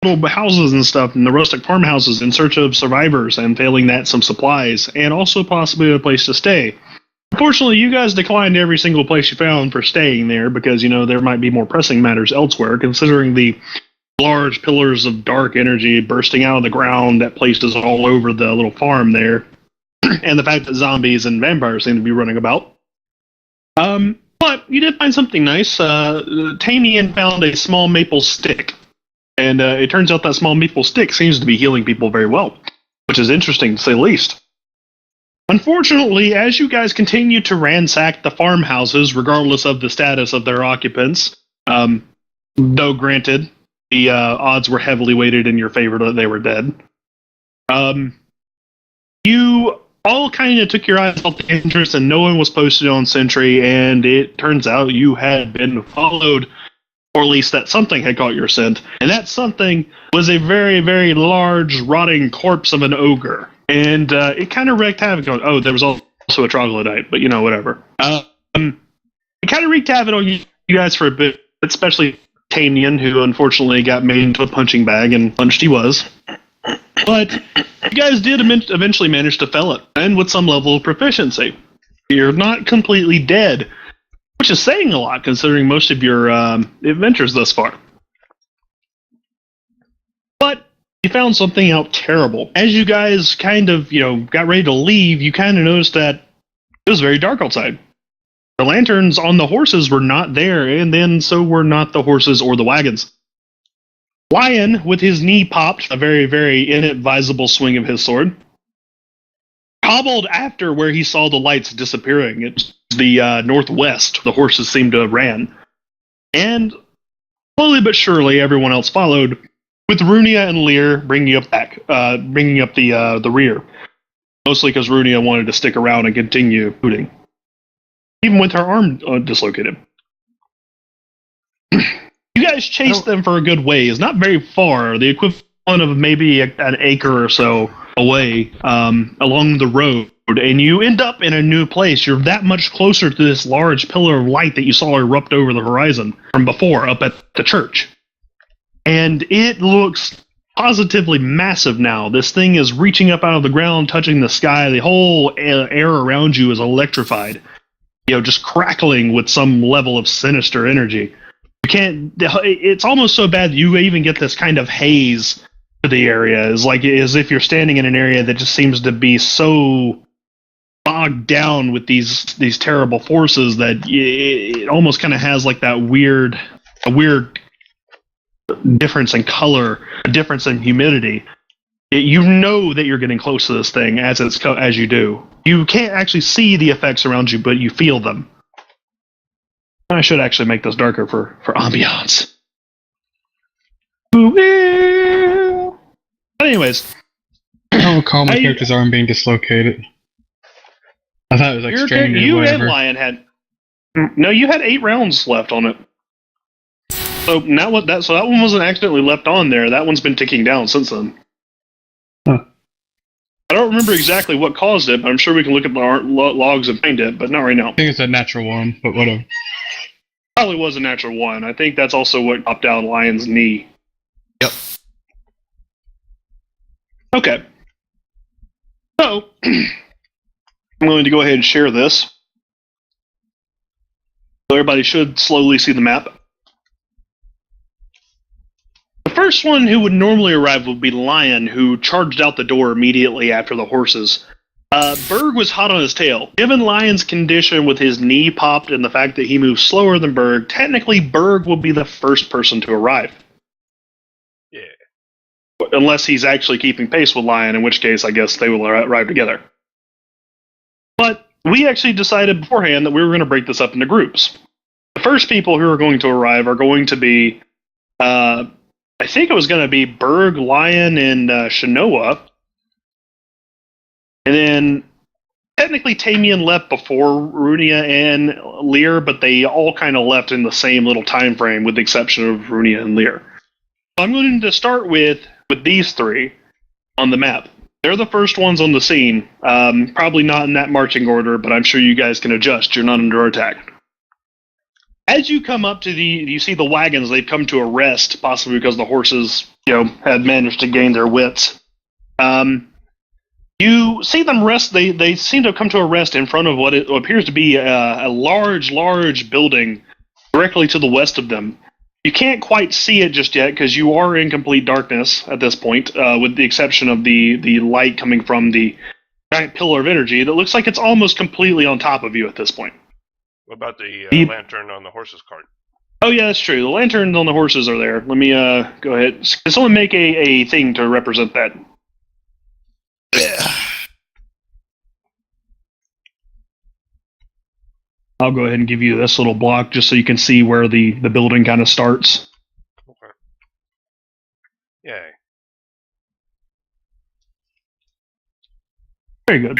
little houses and stuff, and the rustic farmhouses in search of survivors, and failing that, some supplies, and also possibly a place to stay. Unfortunately, you guys declined every single place you found for staying there because, there might be more pressing matters elsewhere, considering the large pillars of dark energy bursting out of the ground at places all over the little farm there, and the fact that zombies and vampires seem to be running about. But you did find something nice. Tamian found a small maple stick, and it turns out that small maple stick seems to be healing people very well, which is interesting to say the least. Unfortunately, as you guys continue to ransack the farmhouses, regardless of the status of their occupants, though granted, the odds were heavily weighted in your favor that they were dead, you all kind of took your eyes off the entrance and no one was posted on sentry, and it turns out you had been followed, or at least that something had caught your scent, and that something was a very, very large, rotting corpse of an ogre. And it kind of wreaked havoc on... Oh, there was also a troglodyte, but whatever. It kind of wreaked havoc on you guys for a bit, especially Tamian, who unfortunately got made into a punching bag, and punched he was. But you guys did eventually manage to fell it, and with some level of proficiency. You're not completely dead, which is saying a lot considering most of your adventures thus far. But you found something out terrible. As you guys kind of, got ready to leave, you kind of noticed that it was very dark outside. The lanterns on the horses were not there, and then so were not the horses or the wagons. Lion, with his knee popped, a very, very inadvisable swing of his sword, hobbled after where he saw the lights disappearing. It's the northwest the horses seemed to have ran. And slowly but surely, everyone else followed, with Runia and Lear bringing up the rear. Mostly because Runia wanted to stick around and continue shooting, even with her arm dislocated. You guys chased them for a good ways, not very far, the equivalent of maybe an acre or so away along the road, and you end up in a new place. You're that much closer to this large pillar of light that you saw erupt over the horizon from before up at the church. And it looks positively massive now. This thing is reaching up out of the ground, touching the sky. The whole air around you is electrified, just crackling with some level of sinister energy. It's almost so bad that you even get this kind of haze to the area. It's like as if you're standing in an area that just seems to be so bogged down with these terrible forces that it almost kind of has like that weird difference in color, a difference in humidity. You know that you're getting close to this thing as you do. You can't actually see the effects around you, but you feel them. I should actually make this darker for ambiance. But anyways. I don't recall my character's arm being dislocated. I thought it was like strained or whatever. And Lion had... No, you had 8 rounds left on it. So that one wasn't accidentally left on there. That one's been ticking down since then. Huh. I don't remember exactly what caused it, but I'm sure we can look at the logs and find it, but not right now. I think it's a natural one, but whatever. Probably was a natural one. I think that's also what popped out Lion's knee. Yep. Okay. So, I'm going to go ahead and share this. So everybody should slowly see the map. The first one who would normally arrive would be Lion, who charged out the door immediately after the horses. Berg was hot on his tail. Given Lion's condition with his knee popped and the fact that he moves slower than Berg, technically Berg will be the first person to arrive. Yeah. Unless he's actually keeping pace with Lion, in which case I guess they will arrive together. But we actually decided beforehand that we were going to break this up into groups. The first people who are going to arrive are going to be, I think it was going to be Berg, Lion, and Shinoa. And then, technically, Tamian left before Runia and Lear, but they all kind of left in the same little time frame, with the exception of Runia and Lear. So I'm going to start with these 3 on the map. They're the first ones on the scene. Probably not in that marching order, but I'm sure you guys can adjust. You're not under attack. As you come up to you see the wagons. They've come to a rest, possibly because the horses, had managed to gain their wits. You see them rest. They seem to have come to a rest in front of what appears to be a large building directly to the west of them. You can't quite see it just yet because you are in complete darkness at this point, with the exception of the light coming from the giant pillar of energy that looks like it's almost completely on top of you at this point. What about the lantern on the horse's cart? Oh yeah, that's true. The lanterns on the horses are there. Let me go ahead. Can someone make a thing to represent that? I'll go ahead and give you this little block just so you can see where the building kind of starts. Okay. Yay. Very good.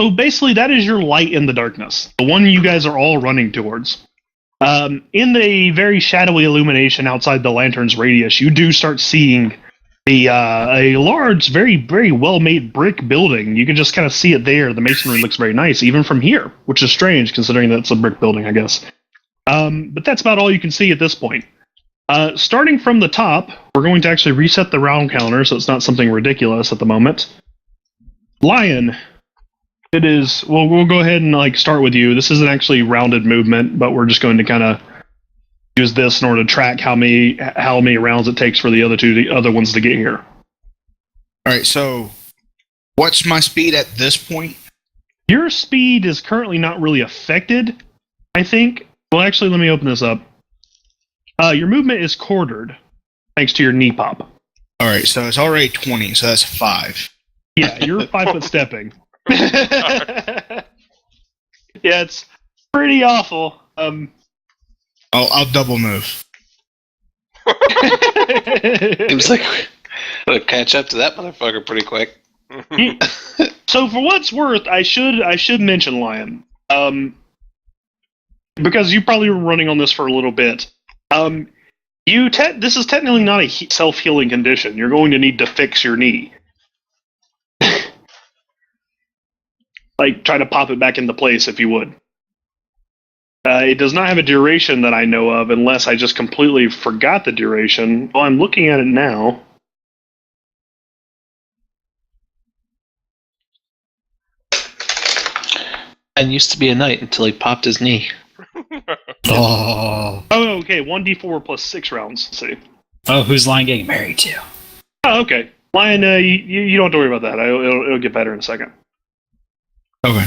So basically, that is your light in the darkness. The one you guys are all running towards. In the very shadowy illumination outside the lantern's radius, you do start seeing a large, very, very well-made brick building. You can just kind of see it there. The masonry looks very nice, even from here, which is strange considering that's a brick building, I guess. But that's about all you can see at this point. Starting from the top, we're going to actually reset the round counter, so it's not something ridiculous at the moment. Lion, it is. Well, we'll go ahead and start with you. This isn't actually rounded movement, but we're just going to kind of use this in order to track how many rounds it takes for the other ones to get here. All right. So, what's my speed at this point? Your speed is currently not really affected, I think. Well, actually, let me open this up. Your movement is quartered, thanks to your knee pop. All right. So it's already 20. So that's 5. Yeah, you're 5 foot stepping. Yeah, it's pretty awful. I'll double move. Seems like we'll catch up to that motherfucker pretty quick. So for what's worth, I should mention Lion, because you probably were running on this for a little bit. This is technically not a self-healing condition. You're going to need to fix your knee. Try to pop it back into place if you would. It does not have a duration that I know of, unless I just completely forgot the duration. Well, I'm looking at it now. And used to be a knight until he popped his knee. Oh, okay. 1d4 plus 6 rounds. Let's see. Oh, who's Lion getting married to? Oh, okay. Lion, you don't have to worry about that. It'll get better in a second. okay.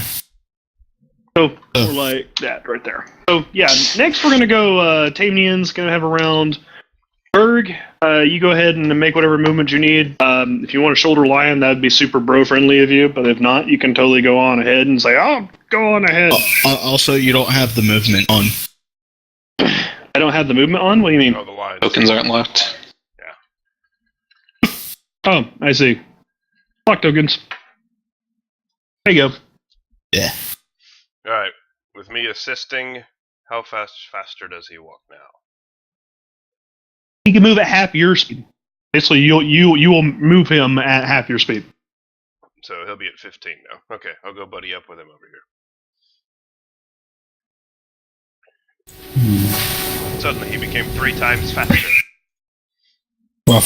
So, we're like that right there. So, yeah, next we're going to go, Tamnian's going to have a round. Berg, you go ahead and make whatever movement you need. If you want to shoulder Lion, that would be super bro-friendly of you, but if not, you can totally go on ahead and say, oh, go on ahead. Also, you don't have the movement on. I don't have the movement on? What do you mean? Oh, the lines. Tokens aren't locked. Yeah. Oh, I see. Lock tokens. There you go. Yeah. Alright. With me assisting, how faster does he walk now? He can move at half your speed. Basically, you will move him at half your speed. So he'll be at 15 now. Okay, I'll go buddy up with him over here. Suddenly he became 3 times faster. Well,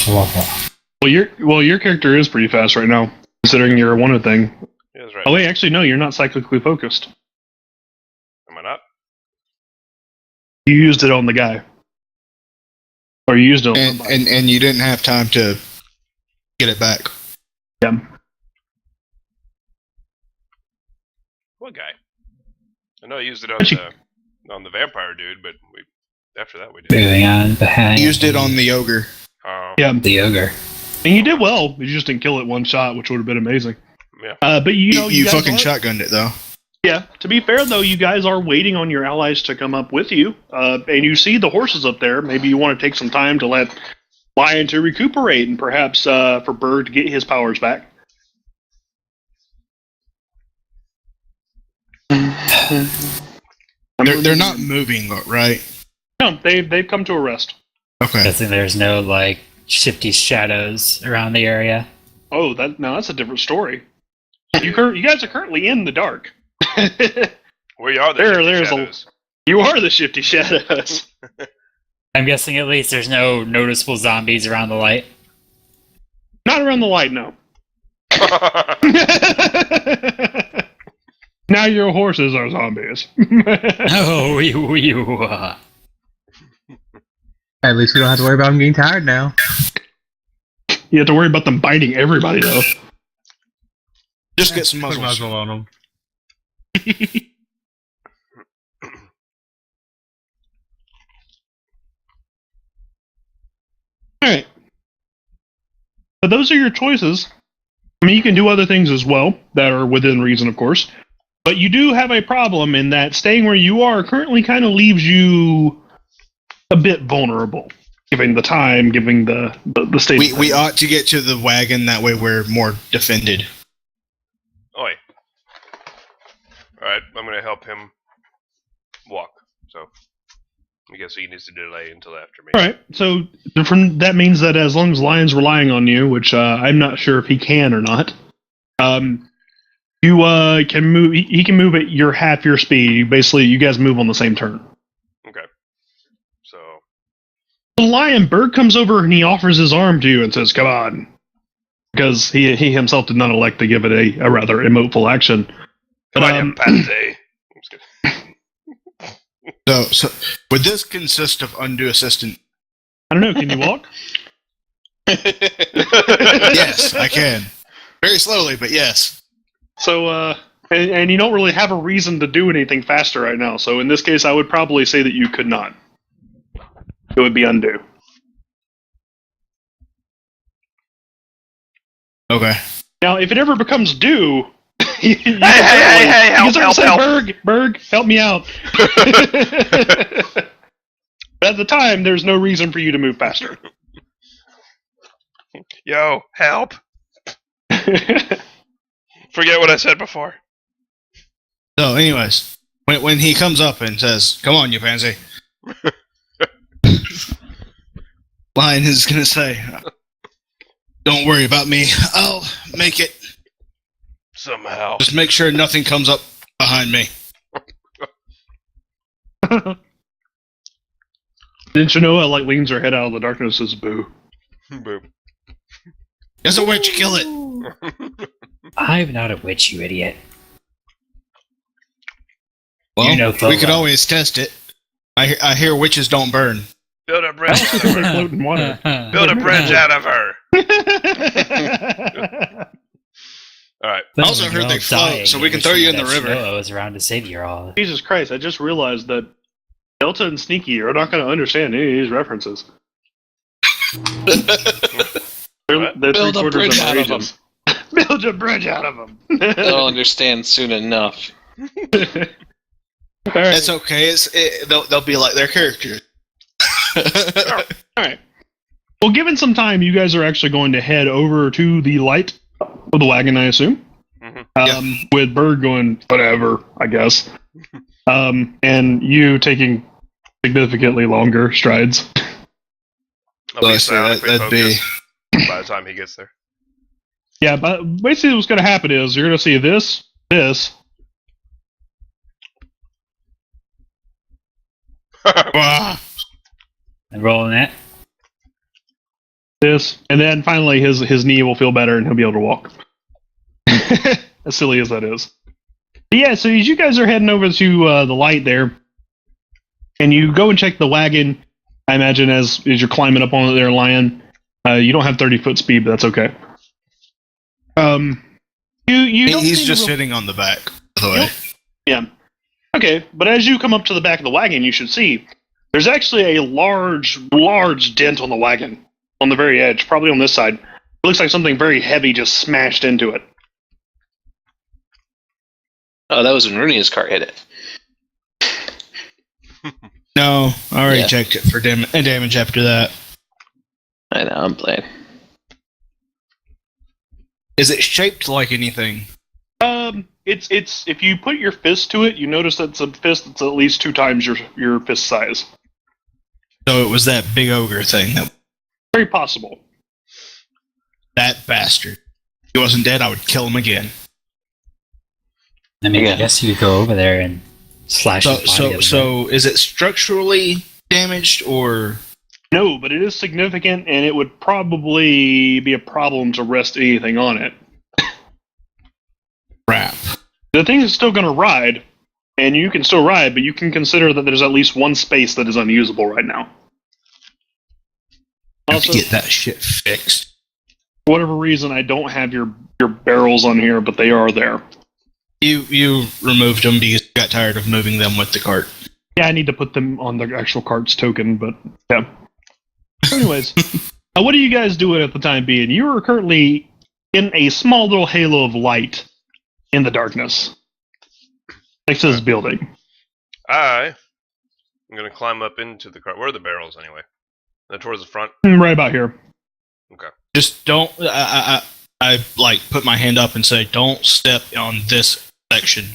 your character is pretty fast right now, considering you're a wanted thing. He is right. Oh wait, actually no, you're not cyclically focused. Am I not? You used it on the guy. Or you used it on somebody. And you didn't have time to get it back. Yeah. What guy? I know I used it on the vampire dude, but after that we did. Moving on behind. Used it on the ogre. Yeah. The ogre. And you did well. You just didn't kill it one shot, which would have been amazing. Yeah. But you guys fucking shotgunned it though. Yeah. To be fair though, you guys are waiting on your allies to come up with you, and you see the horses up there. Maybe you want to take some time to let Lion to recuperate, and perhaps for Berg to get his powers back. They're not moving, right? No, they've come to a rest. Okay. Guessing there's no shifty shadows around the area. Oh, that's a different story. You guys are currently in the dark. We are the there's shadows. You are the shifty shadows. I'm guessing at least there's no noticeable zombies around the light. Not around the light, no. Now your horses are zombies. Oh, you. At least we don't have to worry about them getting tired now. You have to worry about them biting everybody, though. Just get some Put a muzzles. muzzle on them. Alright. But those are your choices. I mean, you can do other things as well that are within reason, of course. But you do have a problem in that staying where you are currently kind of leaves you a bit vulnerable, given the time, given the state. We ought to get to the wagon, that way we're more defended. Oi. Alright, I'm gonna help him walk. So, I guess he needs to delay until after me. Alright, so that means that as long as Lion's relying on you, which I'm not sure if he can or not, you can move. He can move at your half your speed. Basically, you guys move on the same turn. Okay. So, The Lion Berg comes over and he offers his arm to you and says, "Come on," because he himself did not elect to give it a rather emoteful action. come on, you pansy. I'm just kidding. So would this consist of undue assistant? I don't know. Can you walk? Yes, I can. Very slowly, but yes. So, and you don't really have a reason to do anything faster right now. So in this case, I would probably say that you could not. It would be undue. Okay. Now, if it ever becomes due, you Hey, help, Berg, help me out. But at the time, there's no reason for you to move faster. Yo, help! Forget what I said before. So, anyways, when he comes up and says, "Come on, you pansy," Lion is gonna say, "Don't worry about me. I'll make it. Somehow. Just make sure nothing comes up behind me." Didn't you know like leans her head out of the darkness and says, "Boo." Boop. There's a witch. Kill it. I'm not a witch, you idiot. Well, You know we Polo. could always test it. I hear witches don't burn. Build a bridge. They float in water. Build a bridge out of her. Alright. I also heard they float, so we can throw you in the river. I was around to save you all. Jesus Christ, I just realized that Delta and Sneaky are not going to understand any of these references. They're Build a bridge out of them. Build a bridge out of them. They'll understand soon enough. That's okay. They'll be like their characters. Alright. Well, given some time, you guys are actually going to head over to the light of the wagon, I assume. Mm-hmm. With Berg going, whatever, I guess. And you taking significantly longer strides. I'll be that'd be. focused by the time he gets there. Yeah, but basically what's going to happen is you're going to see this, Wow. And rolling it. this, and then finally his knee will feel better and he'll be able to walk. As silly as that is. But yeah, so as you guys are heading over to the light there, and you go and check the wagon, I imagine as you're climbing up on it there, Lion, you don't have 30-foot speed, but that's okay. You don't He's see just the real- sitting on the back, by the way. Yeah. Okay, but as you come up to the back of the wagon, you should see there's actually a large dent on the wagon on the very edge, probably on this side. It looks like something very heavy just smashed into it. Oh, that was when Rooney's car hit it. No, I already Yeah. checked it for damage after that. I know, I'm playing. Is it shaped like anything? It's if you put your fist to it, you notice that it's a fist that's at least 2 times your fist size. So it was that big ogre thing. Very possible. That bastard. If he wasn't dead, I would kill him again. I mean, Yeah. I guess you could go over there and Slash. So is it structurally damaged or? No, but it is significant, and it would probably be a problem to rest anything on it. Crap. The thing is still going to ride, and you can still ride, but you can consider that there's at least one space that is unusable right now. Have to get that shit fixed. For whatever reason, I don't have your barrels on here, but they are there. You removed them because you got tired of moving them with the cart. Yeah, I need to put them on the actual cart's token, but yeah. Anyways, what are you guys doing at the time being? You are currently in a small little halo of light in the darkness next to this building. I'm going to climb up into the car. Where are the barrels, anyway? They're towards the front? Right about here. Okay. Just don't... I like, put my hand up and say, don't step on this section.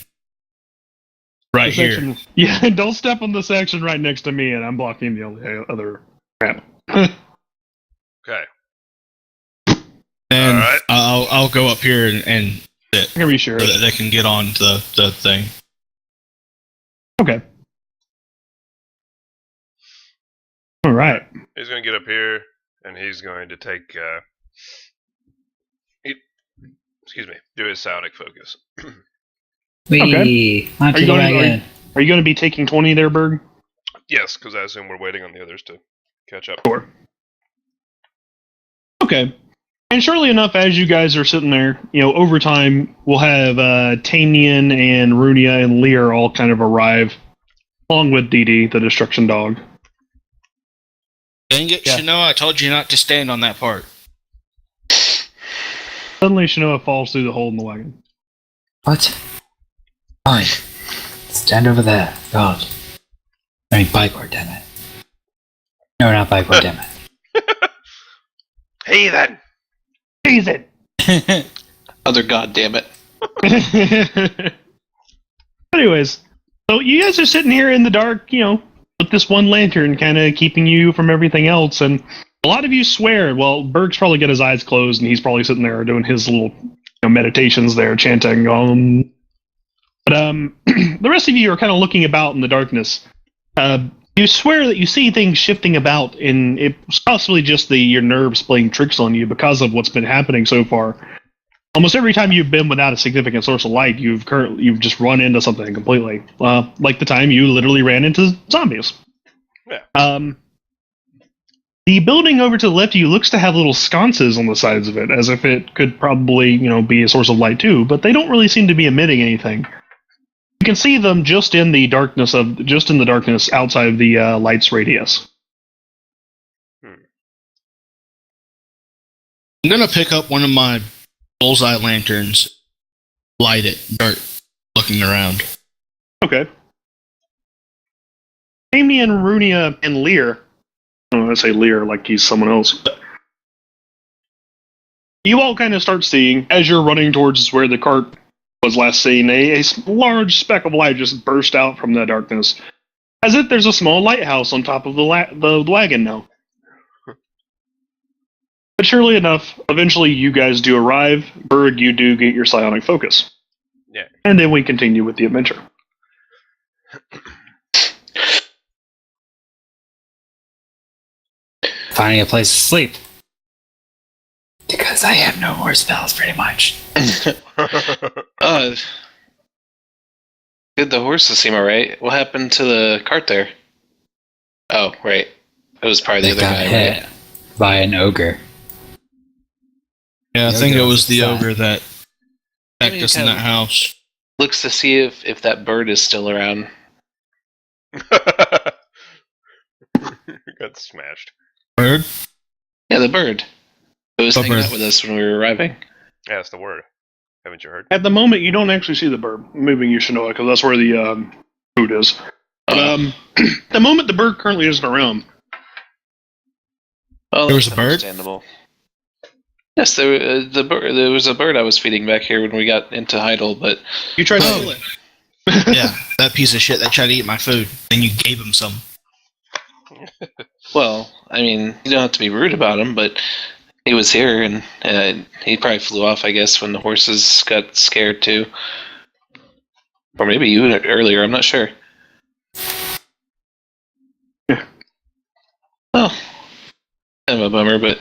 Right here. Section, yeah, don't step on the section right next to me, and I'm blocking the only other ramp. Okay. And right. I'll go up here and sit Can we share so it? that they can get on the thing. Okay. All right. He's going to get up here, and he's going to take... do his psionic focus. Okay. Are you going to be taking 20 there, Berg? Yes, because I assume we're waiting on the others to catch up. Sure. Okay. And surely enough, as you guys are sitting there, over time, we'll have Tamian and Runia and Lear all kind of arrive, along with Dee, the destruction dog. Dang it, Shanoa, I told you not to stand on that part. Suddenly, Shanoa falls through the hole in the wagon. What? Fine. Stand over there. God. I mean, Bicor, damn it. No, not Bicor, damn it. Heathen! Heathen! Other god damn it. Anyways, so you guys are sitting here in the dark, with this one lantern kind of keeping you from everything else, and a lot of you swear. Well, Berg's probably got his eyes closed, and he's probably sitting there doing his little meditations there, chanting. But the rest of you are kind of looking about in the darkness. You swear that you see things shifting about, and it's possibly just your nerves playing tricks on you because of what's been happening so far. Almost every time you've been without a significant source of light, you've just run into something completely. Like the time you literally ran into zombies. Yeah. The building over to the left of you looks to have little sconces on the sides of it, as if it could probably, be a source of light too, but they don't really seem to be emitting anything. You can see them just in the darkness outside of the light's radius. I'm gonna pick up one of my bullseye lanterns, light it, start looking around. Okay. Amy and Runia and Lear. I don't want to say Lear like he's someone else. But you all kind of start seeing, as you're running towards where the cart was last seen, a large speck of light just burst out from the darkness, as if there's a small lighthouse on top of the wagon now. But surely enough, eventually you guys do arrive. Berg, you do get your psionic focus. Yeah. And then we continue with the adventure. Finding a place to sleep. Because I have no more spells, pretty much. Good, the horses seem alright. What happened to the cart there? Oh, right. It was probably the They other got guy, hit right? by an ogre. Yeah, I The think it ogre was the inside. ogre that attacked Maybe us in kind that of- house. Looks to see if that bird is still around. Got smashed. Bird? Yeah, the bird. It was What hanging bird? out with us when we were arriving. Yeah, that's the word. Haven't you heard? At the moment, you don't actually see the bird moving, you should know it, because that's where the food is. But the moment the bird currently isn't around. Well, There was that's a bird? understandable. Yes, there was a bird I was feeding back here when we got into Heidel, but You tried to Oh. kill it. Yeah, that piece of shit that tried to eat my food. And you gave him some. well, I mean, you don't have to be rude about him, but he was here and he probably flew off, I guess, when the horses got scared too. Or maybe you earlier, I'm not sure. bummer, but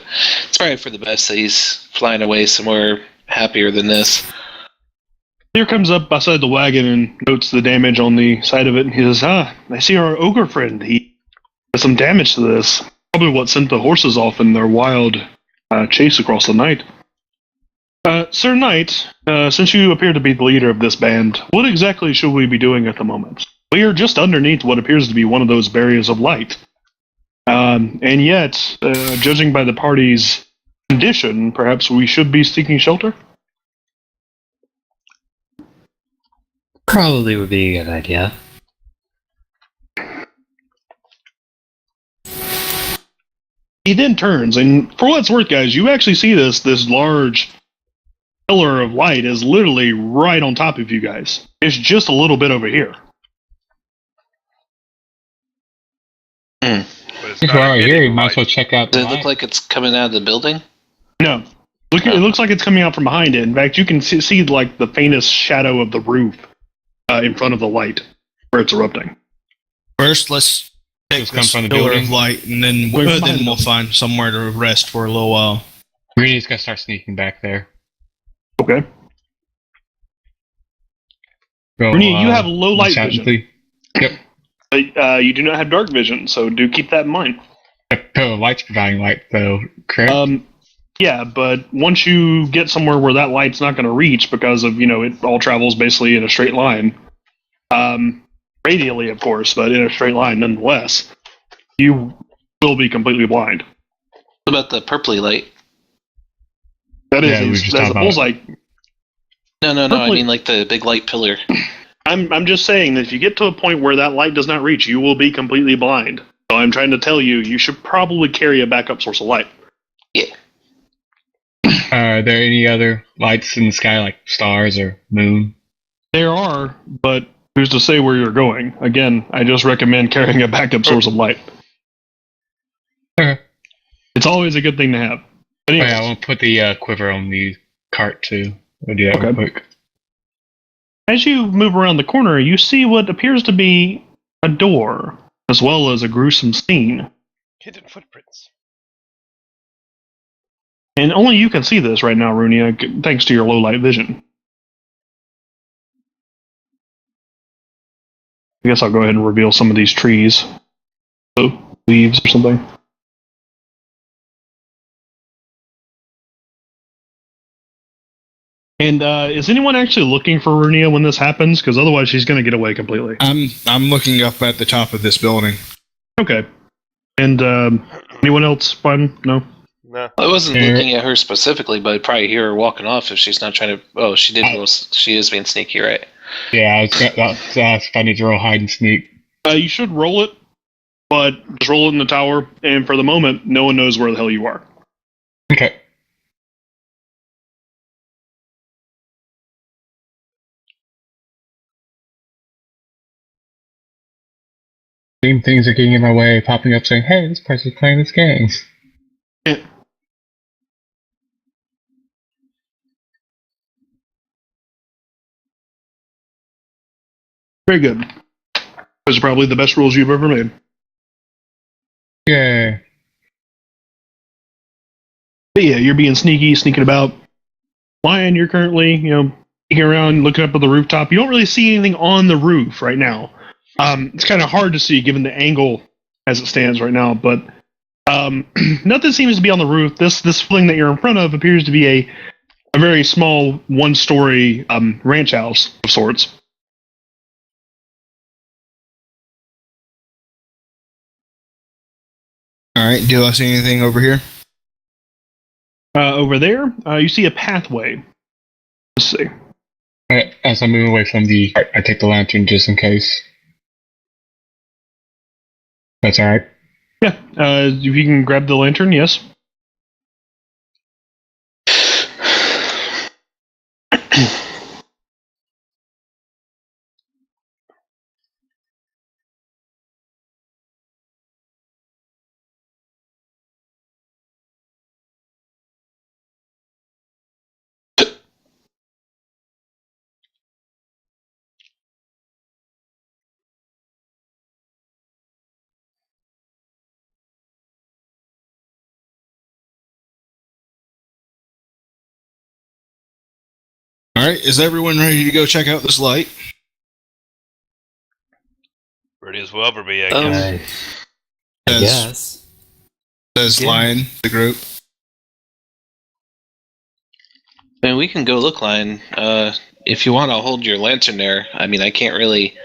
it's probably for the best that he's flying away somewhere happier than this. Tirr comes up beside the wagon and notes the damage on the side of it, and he says, I see our ogre friend. He has some damage to this. Probably what sent the horses off in their wild chase across the night. Sir Knight, since you appear to be the leader of this band, what exactly should we be doing at the moment? We are just underneath what appears to be one of those barriers of light. And yet, judging by the party's condition, perhaps we should be seeking shelter? Probably would be a good idea. He then turns, and for what it's worth, guys, you actually see this large pillar of light is literally right on top of you guys. It's just a little bit over here. If we're already here, you might as well check out the Does it light. look like it's coming out of the building? No. It looks like it's coming out from behind it. In fact, you can see like the faintest shadow of the roof in front of the light where it's erupting. First, let's take Just come this from the pillar building. of light, and then we'll find somewhere to rest for a little while. We're just gonna start sneaking back there. Okay. Go, Rooney, you have low light silently. vision. But you do not have dark vision, so do keep that in mind. The light's providing light, though, correct? Yeah, but once you get somewhere where that light's not going to reach because of, it all travels basically in a straight line, radially, of course, but in a straight line nonetheless, you will be completely blind. What about the purpley light? That Yeah, we were is, just that's a talking about bullseye. No, I Purpley- mean like the big light pillar. I'm just saying that if you get to a point where that light does not reach, you will be completely blind. So I'm trying to tell you, you should probably carry a backup source of light. Yeah. Are there any other lights in the sky, like stars or moon? There are, but who's to say where you're going? Again, I just recommend carrying a backup source of light. Okay. It's always a good thing to have. But Oh, anyways, yeah, I want to put the quiver on the cart, too. We'll do that real Okay. quick. as you move around the corner, you see what appears to be a door, as well as a gruesome scene. Hidden footprints. And only you can see this right now, Runia, thanks to your low light vision. I guess I'll go ahead and reveal some of these trees. So, leaves or something. And is anyone actually looking for Runia when this happens? Because otherwise she's going to get away completely. I'm looking up at the top of this building. Okay. And anyone else? Fine? No? No. I wasn't Yeah. looking at her specifically, but I'd probably hear her walking off if she's not trying to. Oh, she did. She is being sneaky, right? Yeah, I was going to ask if I need to roll hide and sneak. You should roll it, but just roll it in the tower. And for the moment, no one knows where the hell you are. Okay. Same things are getting in my way, popping up saying, hey, this person's playing this game. Very good. Those are probably the best rolls you've ever made. Yeah. But yeah, you're being sneaky, sneaking about. Lion, you're currently, sneaking around, looking up at the rooftop. You don't really see anything on the roof right now. It's kind of hard to see given the angle as it stands right now, but nothing seems to be on the roof. This building that you're in front of appears to be a very small one-story ranch house of sorts. All right. Do I see anything over here? Over there, you see a pathway. Let's see. As I move away from the cart, I take the lantern just in case. That's alright. Yeah, if you can grab the lantern, yes. All right, is everyone ready to go check out this light? Ready as well for me, I guess. I guess. Says Yeah. Lion, the group. I mean, we can go look, Lion. If you want, I'll hold your lantern there. I mean, I can't really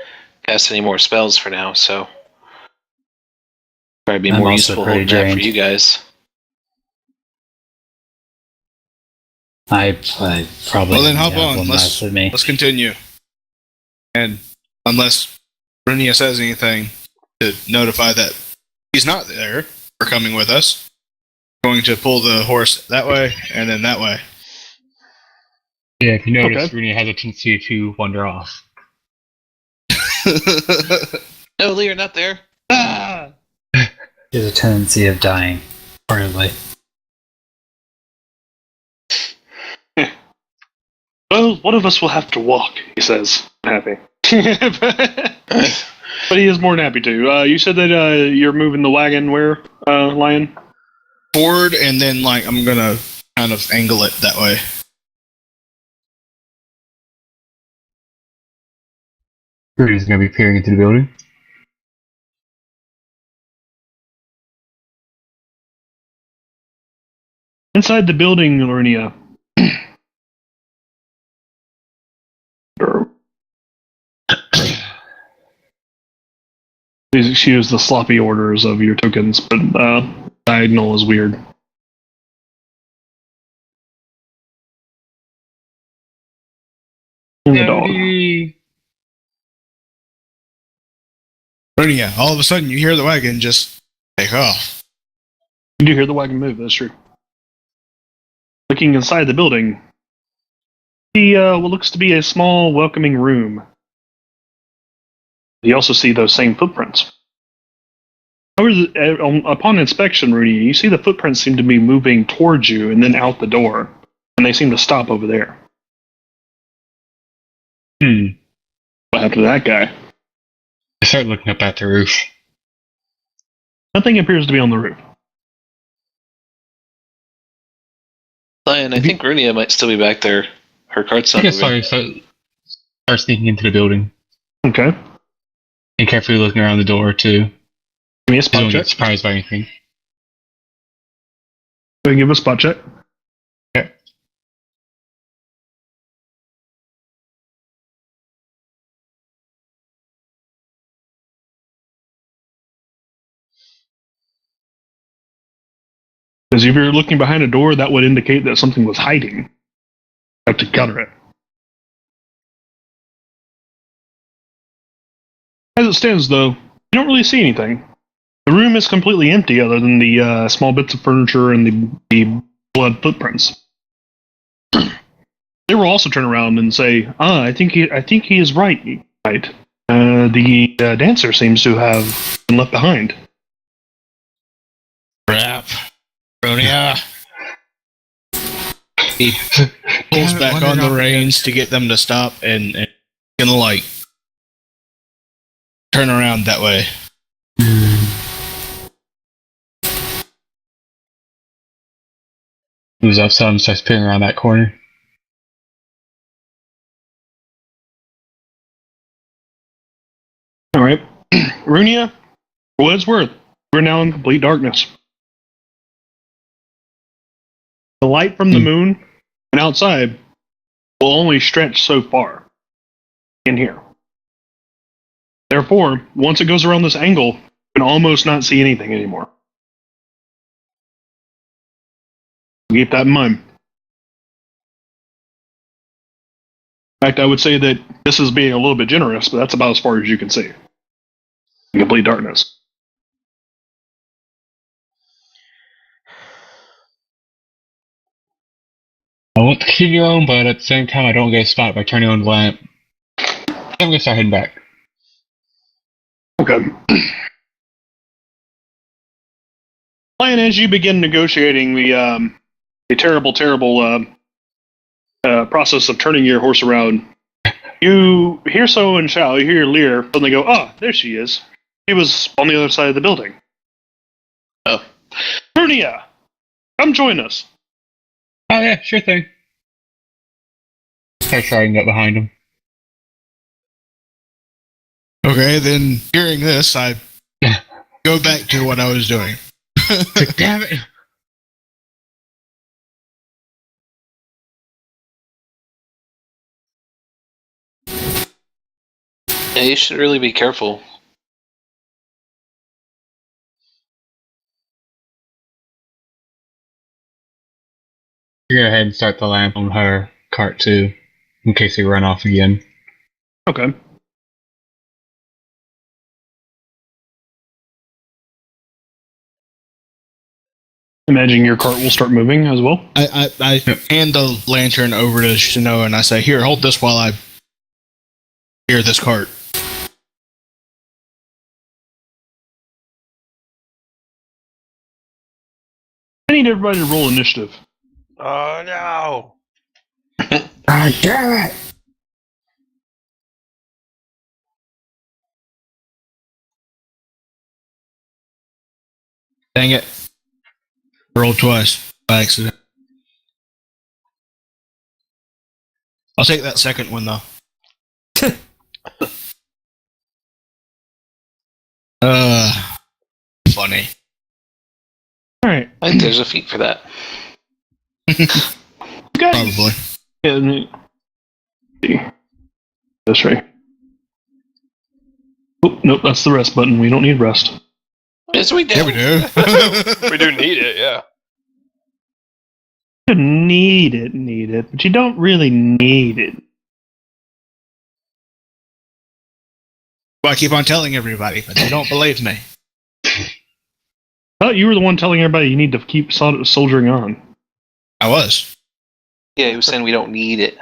cast any more spells for now, so probably be I'm more also useful pretty holding that for drained. you guys. I probably Well, then only hop have on. one left with me. Let's continue. And unless Brunia says anything to notify that he's not there or coming with us, going to pull the horse that way and then that way. Yeah, if you notice, Okay. Rooney has a tendency to wander off. No, Lee, you're not there. There's a tendency of dying, probably. Well, one of us will have to walk, he says. Happy. But he is more than happy to. You said that you're moving the wagon where, Lion? Forward, and then I'm gonna kind of angle it that way. Rooney's going to be peering into the building. Inside the building, Lornia. Please excuse the sloppy orders of your tokens, but diagonal is weird. And the dog. Brunia, all of a sudden you hear the wagon just take off. You do hear the wagon move, that's true. Looking inside the building, see what looks to be a small, welcoming room. You also see those same footprints. However, upon inspection, Rudy, you see the footprints seem to be moving towards you and then out the door, and they seem to stop over there. What happened to that guy? I start looking up at the roof. Nothing appears to be on the roof. Lion, I think Runia might still be back there. Her cart's I not guess moving. start sneaking into the building Okay. and carefully looking around the door too. Give me a I spot don't check. get surprised by anything. Go ahead and give a spot check. Okay. Because if you're looking behind a door, that would indicate that something was hiding. You have to counter it. As it stands, though, you don't really see anything. The room is completely empty other than the small bits of furniture and the blood footprints. They will also turn around and say, I think he is right. Right. The dancer seems to have been left behind. Crap. Brunia. He pulls back on the reins to get them to stop and gonna turn around that way. Moves up some, starts peering around that corner. All right. Runia, for what it's worth, we're now in complete darkness. The light from the moon and outside will only stretch so far in here. Therefore, once it goes around this angle, you can almost not see anything anymore. Keep that in mind. In fact, I would say that this is being a little bit generous, but that's about as far as you can see. In complete darkness. I want to continue on, but at the same time, I don't get a spot by turning on the lamp. I'm gonna start heading back. Okay. Lion, as you begin negotiating the terrible process of turning your horse around, you hear someone shout. You hear Lear suddenly go, "Oh, there she is. She was on the other side of the building." Oh. Brunia, come join us. Oh yeah, sure thing. Start starting up behind him. Okay, then hearing this, I go back to what I was doing. Like, damn it! Yeah, you should really be careful. Go ahead and start the lamp on her cart too, in case they run off again. Okay. Imagine your cart will start moving as well. I hand the lantern over to Shino and I say, "Here, hold this while I steer this cart." I need everybody to roll initiative. Oh no! God damn it! Dang it. Rolled twice by accident. I'll take that second one, though. Funny. All right. I think there's a feat for that. Guys. Probably. Yeah, let me see. That's right. Oh, nope, that's the rest button. We don't need rest. Yes, we do. Yeah, we do. We do need it, yeah. You need it, but you don't really need it. Well, I keep on telling everybody, but they don't believe me. I thought you were the one telling everybody you need to keep soldiering on. I was. Yeah, he was saying we don't need it.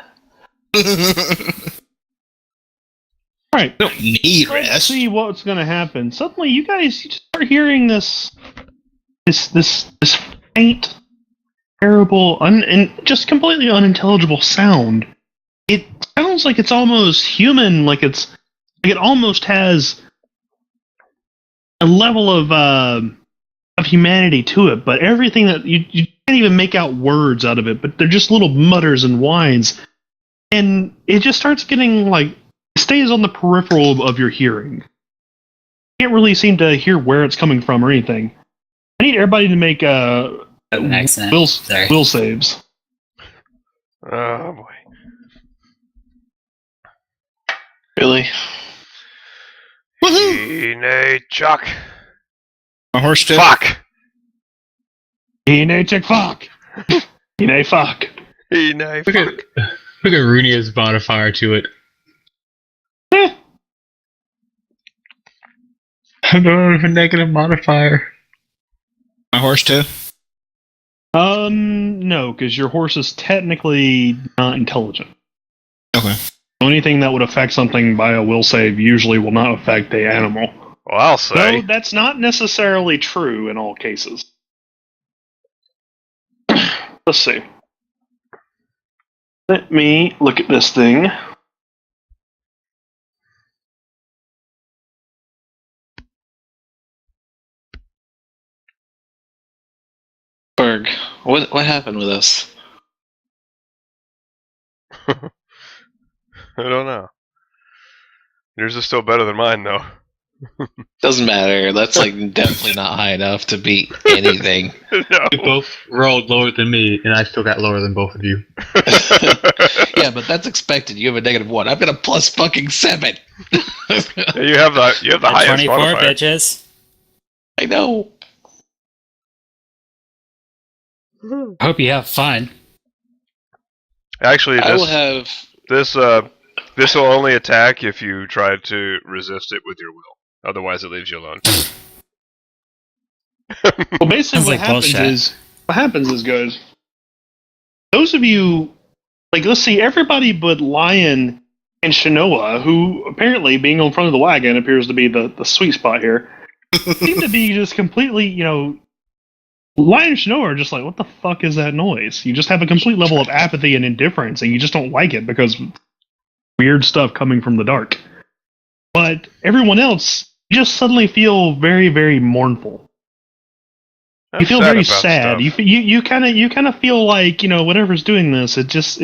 All right. Don't need Let's rest. see what's going to happen. Suddenly, you guys start hearing this faint, terrible, and just completely unintelligible sound. It sounds like it's almost human, like it almost has a level of humanity to it. But everything that you can't even make out words out of it. But they're just little mutters and whines, and it just starts getting like. Stays on the peripheral of your hearing. You can't really seem to hear where it's coming from or anything. I need everybody to make An accent. Sorry. will saves. Oh boy. Really? Teenage Chuck. My horse too. Fuck! Teenage fuck. Teenage fuck. Teenage Look at Runia's modifier to it. I'm going with a negative modifier. My horse too. No, because your horse is technically not intelligent. Okay. Anything that would affect something by a will save usually will not affect the animal. Well, I'll say. Though that's not necessarily true in all cases. Let's see. Let me look at this thing. Berg, what happened with us? I don't know. Yours is still better than mine, though. Doesn't matter. That's like definitely not high enough to beat anything. No. You both rolled lower than me, and I still got lower than both of you. Yeah, but that's expected. You have a -1. I've got a plus fucking 7. You have the highest 24 modifier. bitches. I know. I hope you have fun. Actually, I will have. this will only attack if you try to resist it with your will. Otherwise, it leaves you alone. Well, basically, Sounds like bullshit. what happens is, guys, those of you, like, let's see, everybody but Lion and Shinoa, who apparently, being on front of the wagon, appears to be the sweet spot here, seem to be just completely, Lion and Shinoa are just like, what the fuck is that noise? You just have a complete level of apathy and indifference, and you just don't like it because weird stuff coming from the dark. But everyone else, you just suddenly feel very, very mournful. You feel very sad. You kind of feel like whatever's doing this. It just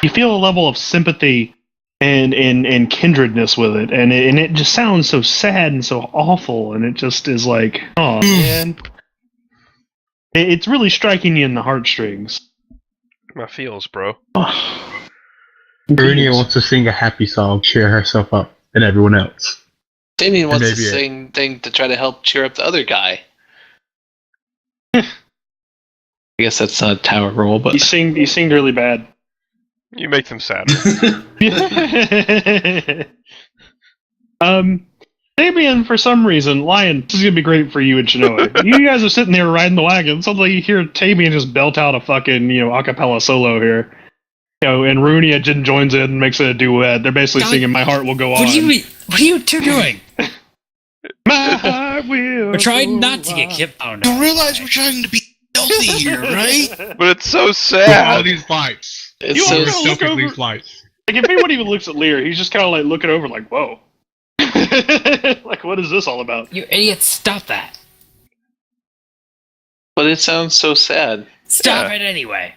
you feel a level of sympathy and kindredness with it, and it just sounds so sad and so awful, and it just is like, oh man, it's really striking you in the heartstrings. My feels, bro. Brunia wants to sing a happy song, cheer herself up, and everyone else. Damien wants to maybe it. sing thing to try to help cheer up the other guy. I guess that's not a tower role, but You sing really bad. You make them sadder. Damien, for some reason, Lion, this is gonna be great for you and Shinoa. You guys are sitting there riding the wagon. Suddenly you hear Damien just belt out a fucking, acapella solo here. And Runia joins in and makes it a duet. They're basically singing "My Heart Will Go On." What are you two doing? My heart will. We're trying go not to get on. Kip on. You realize we're trying to be healthy here, right? But it's so With all sad. these lights. it's You so wanna We're look stoking over- these lights. Like, if anyone even looks at Lear, he's just kind of like looking over, like, "Whoa." Like, what is this all about? You idiots, stop that. but it sounds so sad. Stop it anyway.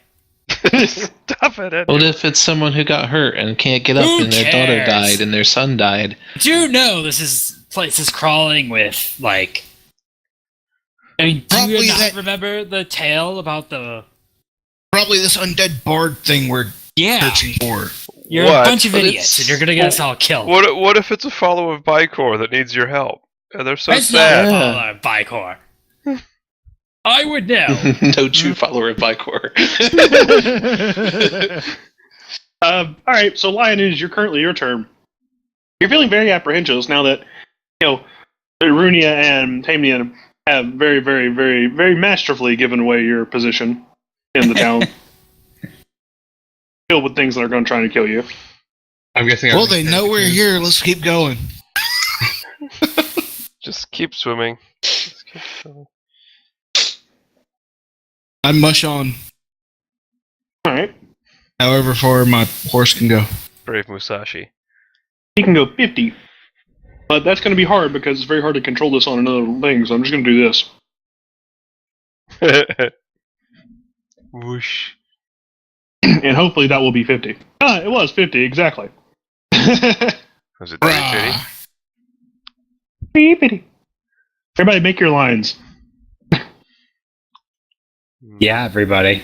Stop it. What if it's someone who got hurt and can't get up Who and their daughter cares? died and their son died? Do you know this place is crawling with, like... I mean, do Probably you not that- remember the tale about the... Probably this undead bard thing we're Yeah, searching for. you're What? a bunch of But idiots, it's- and you're gonna get us all killed. What if it's a follower of Bicor that needs your help? And they're so That's not sad. a follower of Bicor. I would know. No true follower of Bicor. All right, so Lion, it is currently your turn. You're feeling very apprehensive now that Runia and Tamnian have very, very, very, very masterfully given away your position in the town, filled with things that are going to try to kill you. I'm guessing. Well, they know we're here. Let's keep going. Just keep swimming. Just keep swimming. I mush on, All right, however far my horse can go. Brave Musashi. you can go 50, but that's going to be hard because it's very hard to control this on another thing. So I'm just going to do this, Whoosh. and hopefully that will be 50. It was 50 exactly. Was it very shitty? Rah. 50. Everybody, make your lines. Yeah, everybody.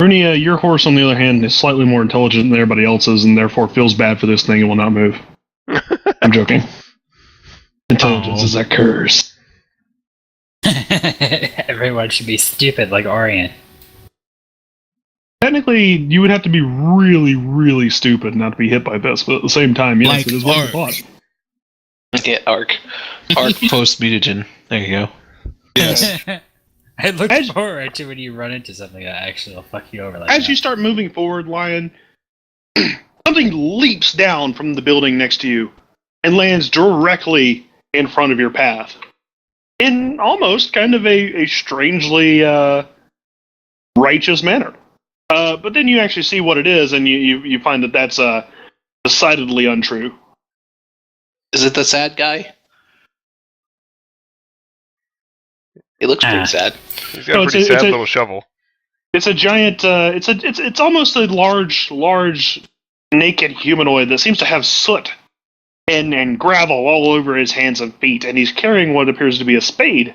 Runia, your horse, on the other hand, is slightly more intelligent than everybody else's, and therefore feels bad for this thing and will not move. I'm joking. Intelligence is a curse. Everyone should be stupid like Orion. Technically, you would have to be really, really stupid not to be hit by this, but at the same time, yes, Like it is what you Ark. thought. Yeah, Arc post mutagen. There you go. Yes. I look As- forward to when you run into something that actually will fuck you over like As that. you start moving forward, Lion, something leaps down from the building next to you and lands directly in front of your path. In almost kind of a strangely righteous manner. But then you actually see what it is, and you find that that's decidedly untrue. Is it the sad guy? It looks pretty sad. He's got No, a it's pretty a- it's sad a- little shovel. It's a giant. It's almost a large naked humanoid that seems to have soot and gravel all over his hands and feet, and he's carrying what appears to be a spade.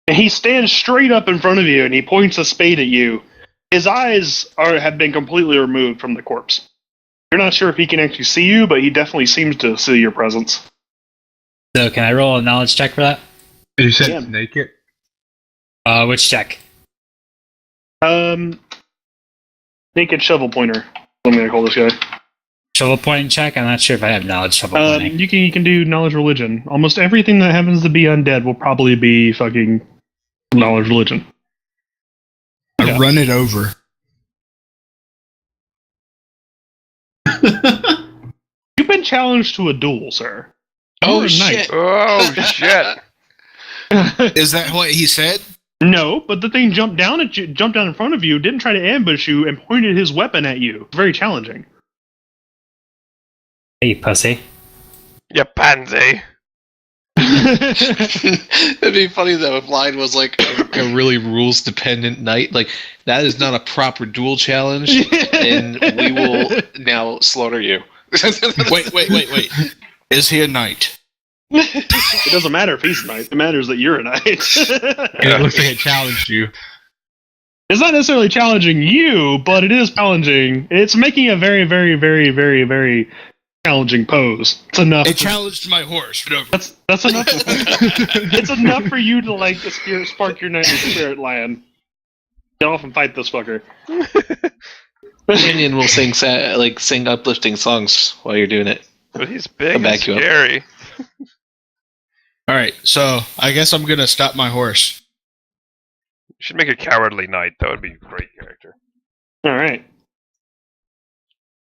And he stands straight up in front of you, and he points a spade at you. His eyes have been completely removed from the corpse. You're not sure if he can actually see you, but he definitely seems to see your presence. So can I roll a knowledge check for that? You said Yeah. it's naked. Which check? Naked shovel pointer. I'm gonna call this guy. Shovel pointing check? I'm not sure if I have knowledge shovel pointing. You can do knowledge religion. Almost everything that happens to be undead will probably be fucking knowledge religion. I Yeah. run it over. You've been challenged to a duel, sir. Oh, You're a knight. shit. Oh shit! Is that what he said? No, but the thing jumped down at you, jumped down in front of you, didn't try to ambush you, and pointed his weapon at you. Very challenging. Hey, pussy. You pansy. It'd be funny though if Lion was like a really rules dependent knight. Like that is not a proper duel challenge, and we will now slaughter you. Wait. Is he a knight? It doesn't matter if he's a knight. It matters that you're a knight. It looks like it challenged you. It's not necessarily challenging you, but it is challenging. It's making a very, very, very, very, very challenging pose. It's enough. It challenged my horse. That's enough. It's enough for you to like spark your knightly spirit, Lion. Get off and fight this fucker. Minion will sing uplifting songs while you're doing it. But he's big Come and back you up. scary. Alright, so I guess I'm gonna stop my horse. You should make a cowardly knight. That would be a great character. All right.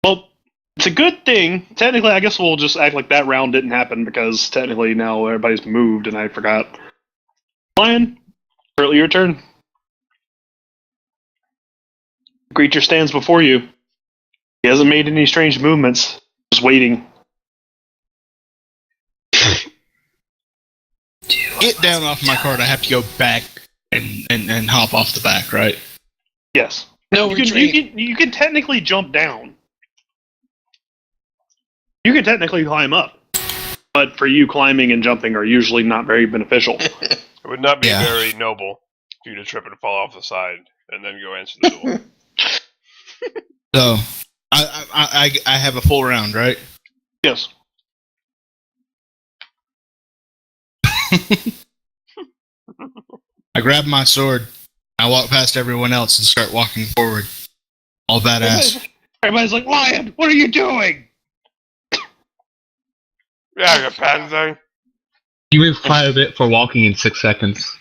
Well, it's a good thing. Technically, I guess we'll just act like that round didn't happen because technically now everybody's moved and I forgot. Lion, currently your turn. The creature stands before you. He hasn't made any strange movements. Just waiting. Get down off my cart. I have to go back and hop off the back, right? Yes. No, You can technically jump down. You can technically climb up. But for you, climbing and jumping are usually not very beneficial. It would not be Yeah. very noble for you to trip and fall off the side and then go answer the duel. So I have a full round, right? Yes. I grab my sword. I walk past everyone else and start walking forward. All badass. Everybody's like, Lion, what are you doing? Yeah, you pansy. You move quite a bit for walking in 6 seconds.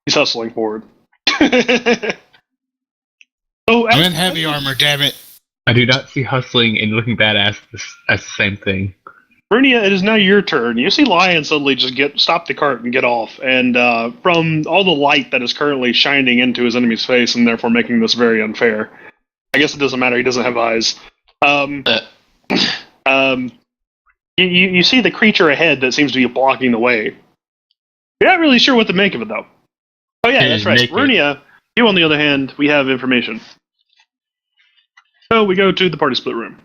He's hustling forward. So, I'm in heavy armor, damn it. I do not see hustling and looking badass as the same thing. Brunia, it is now your turn. You see Lion suddenly just stop the cart and get off, and from all the light that is currently shining into his enemy's face, and therefore making this very unfair. I guess it doesn't matter. He doesn't have eyes. You see the creature ahead that seems to be blocking the way. You're not really sure what to make of it, though. Oh yeah, that's right. Brunia, you on the other hand, we have information. So we go to the party split room.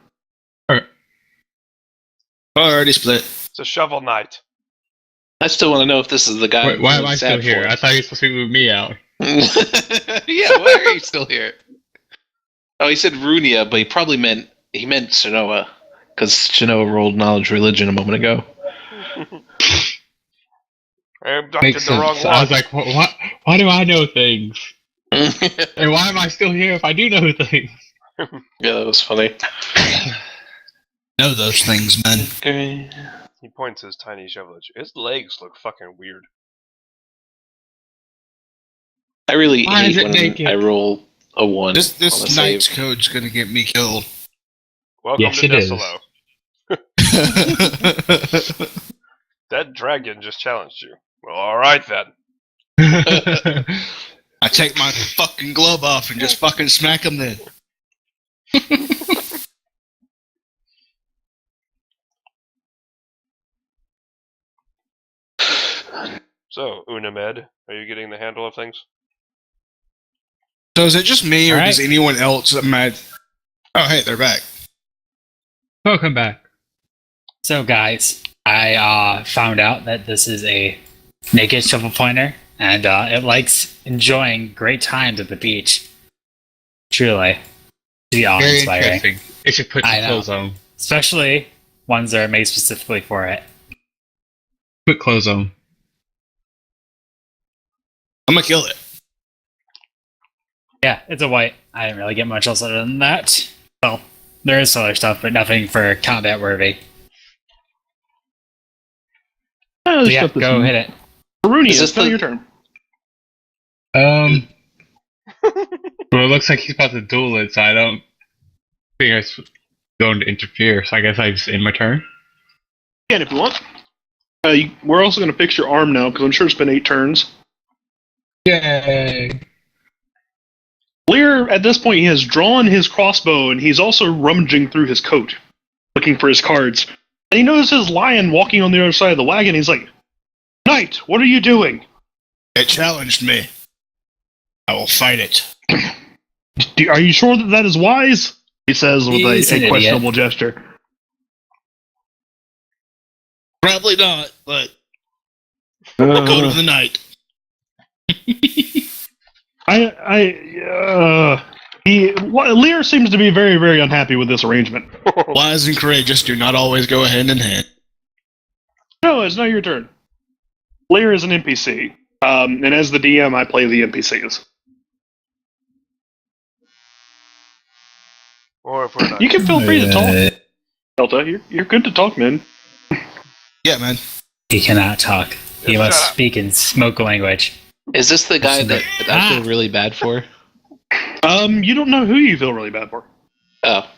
Already split. It's a shovel knight. I still want to know if this is the guy. Wait, why am who's I still sad here? for. I thought you were supposed to move me out. Yeah, why are you still here? Oh, he said Runia, but he probably meant Shanoa, because Shanoa rolled knowledge religion a moment ago. I abducted Makes the wrong sense. one. I was like, why do I know things? And why am I still here if I do know things? Yeah, that was funny. Know those things, man. Okay. He points his tiny shovel at you. His legs look fucking weird. I really Why is hate it when naked? I roll a 1 on a This save. knight's code's gonna get me killed. Welcome Yes, to it is. Desolo. That dragon just challenged you. Well, alright then. I take my fucking glove off and just fucking smack him then. So, Unamed, are you getting the handle of things? So is it just me, or All right. does anyone else mad? Oh, hey, they're back. Welcome back. So, guys, I found out that this is a naked shovel pointer, and it likes enjoying great times at the beach. Truly, to be Very awe-inspiring. interesting. It should put I some know. clothes on. Especially ones that are made specifically for it. Put clothes on. I'm gonna kill it. Yeah, it's a white. I didn't really get much else other than that. Well, there is other stuff, but nothing for combat worthy. Oh, So yeah, go hit it. Runia, Is this it's now the- your turn. Well, it looks like he's about to duel it, so I don't think I'm going to interfere. So I guess I just end my turn. Again, if you want. We're also going to fix your arm now, because I'm sure it's been 8 turns. Yay! Lear, at this point, he has drawn his crossbow, and he's also rummaging through his coat, looking for his cards. And he notices Lion walking on the other side of the wagon. He's like, Knight, what are you doing? It challenged me. I will fight it. Are you sure that is wise? He says with He's an a idiot. questionable gesture. Probably not, but code of the night. Lear seems to be very, very unhappy with this arrangement. Wise and courageous do not always go hand in hand. No, it's not your turn. Lear is an NPC. And as the DM, I play the NPCs. Or if we're not. You can feel free to talk. Delta, you're good to talk, man. Yeah, man. He cannot talk. He Shut must up. speak in smoke language. Is this the guy that I feel really bad for? You don't know who you feel really bad for. Oh.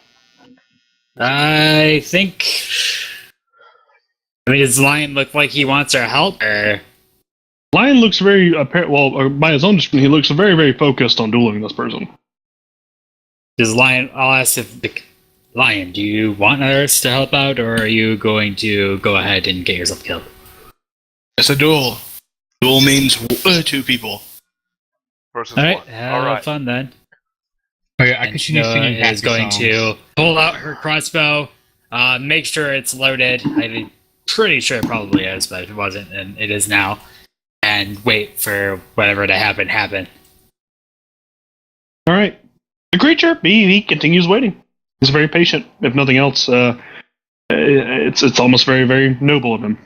I think. I mean, does Lion look like he wants our help? Or Lion looks very by his own description, he looks very, very focused on dueling this person. does Lion? I'll ask if Lion, do you want us to help out, or are you going to go ahead and get yourself killed? It's a duel. Duel means two people. Versus All right, one. have All right. fun then. Okay, I And continue Noah singing happy is going songs. to pull out her crossbow, make sure it's loaded. I'm pretty sure it probably is, but if it wasn't, and it is now. And wait for whatever to happen. All right. The creature, he continues waiting. He's very patient. If nothing else, it's almost very, very noble of him.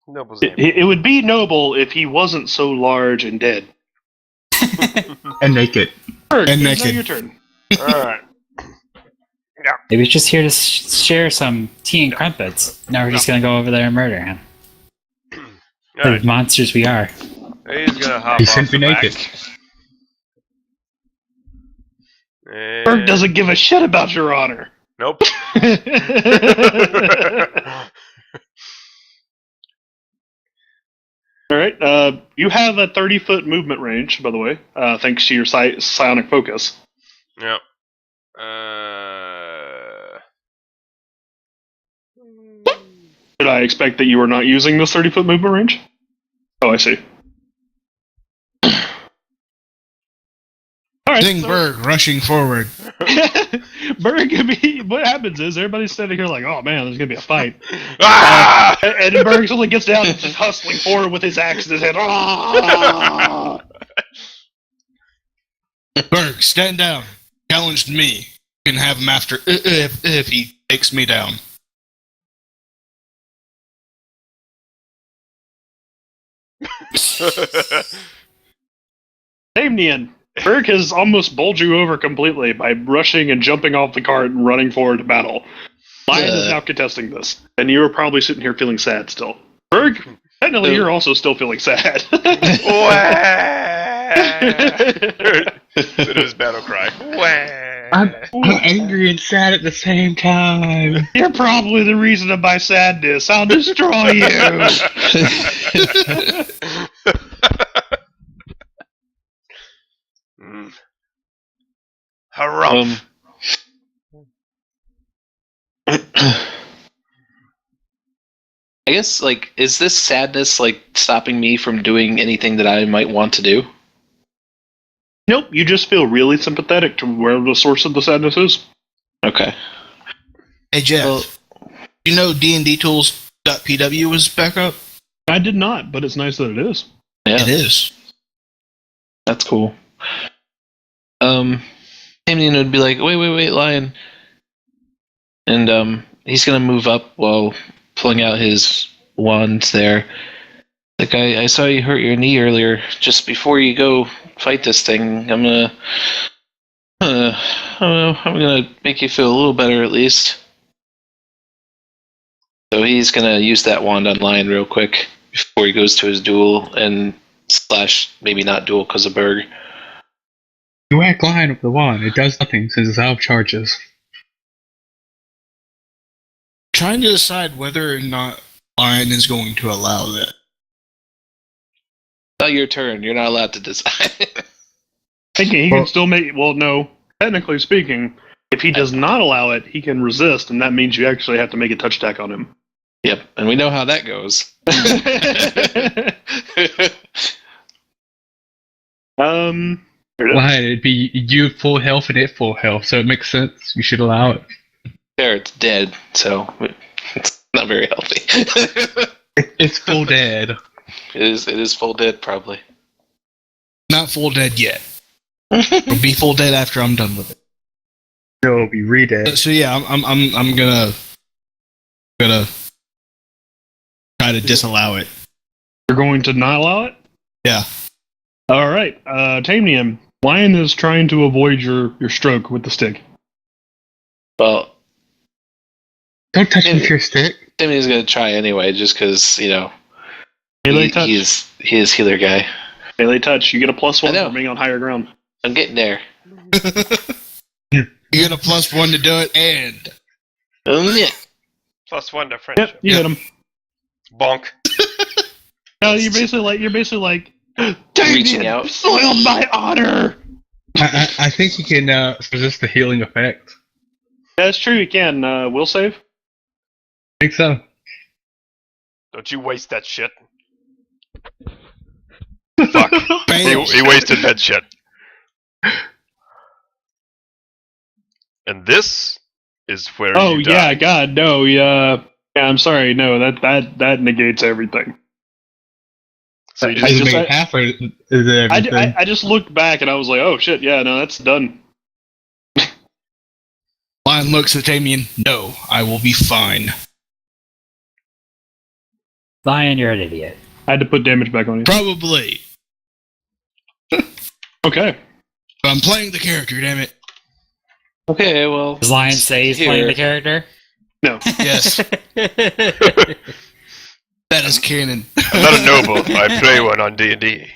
Noble's name. It would be noble if he wasn't so large and dead. And naked. Berg, And it's now naked. your turn. All right. Maybe he's just here to share some tea and crumpets. Now we're just gonna go over there and murder him. All The right. monsters we are. He's gonna hop He off sent the me back. naked. And... Berg doesn't give a shit about your honor. Nope. All right. You have a 30-foot movement range, by the way, thanks to your psionic focus. Yep. Did I expect that you were not using this 30-foot movement range? Oh, I see. All right. Zing Berg rushing forward. Berg, what happens is everybody's sitting here like, oh man, there's going to be a fight. Ah! And then Berg suddenly gets down and just hustling forward with his axe in his hand. Ah! Berg, stand down. Challenged me. You can have him after if he takes me down. Damien, Berg has almost bowled you over completely by rushing and jumping off the cart and running forward to battle. Lion is now contesting this, and you are probably sitting here feeling sad still. Berg, technically you're also still feeling sad. It is battle cry. I'm angry and sad at the same time. You're probably the reason of my sadness. I'll destroy you. Harumph. I guess, like, is this sadness, like, stopping me from doing anything that I might want to do? Nope, you just feel really sympathetic to wherever the source of the sadness is. Okay. Hey Jeff, Well, you know DndTools.pw was back up? I did not, but it's nice that it is. yeah, It is. that's cool. Damien would be like, wait, Lion. And, he's gonna move up while pulling out his wand there. Like, I saw you hurt your knee earlier. Just before you go fight this thing, I'm gonna make you feel a little better at least. So he's gonna use that wand on Lion real quick before he goes to his duel and / maybe not duel because of Berg. You whack Lion with the wand. It does nothing since it's out of charges. Trying to decide whether or not Lion is going to allow that. Not your turn. You're not allowed to decide. He can still make. Well, no. Technically speaking, If he does not allow it, he can resist, and that means you actually have to make a touch attack on him. Yep, and we know how that goes. Why? It'd be you full health and it full health, so it makes sense. You should allow it. There, it's dead, so it's not very healthy. It's full dead. It is full dead, probably. Not full dead yet. It'll be full dead after I'm done with it. No, it'll be re-dead. So yeah, I'm gonna try to disallow it. You're going to not allow it? Yeah. All right. Tamnium, Lion is trying to avoid your stroke with the stick. Well, Don't touch me with your stick. Timmy's gonna try anyway, just because Melee touch. he is healer guy. Melee touch. You get a +1 I know. for being on higher ground. I'm getting there. You get a +1 to do it, and Yeah. +1 to friendship. Yep, you hit him. Bonk. No, you're basically like Reaching out. Soiled my honor. I think you can resist the healing effect. That's true. You can. Will save. I think so. Don't you waste that shit. Fuck. bam. He wasted that shit. And this is where Oh you die. yeah, God, no, yeah. I'm sorry, no, that negates everything. So you I just, just made half or is it everything? I just looked back and I was like, oh shit, yeah, no, that's done. Lion looks at Damien. No, I will be fine. Lion, you're an idiot. I had to put damage back on you. Probably. Okay. But I'm playing the character, damn it. Okay, well. Does Lion say he's playing the character? No. Yes, that is canon. I'm not a noble. I play one on D&D.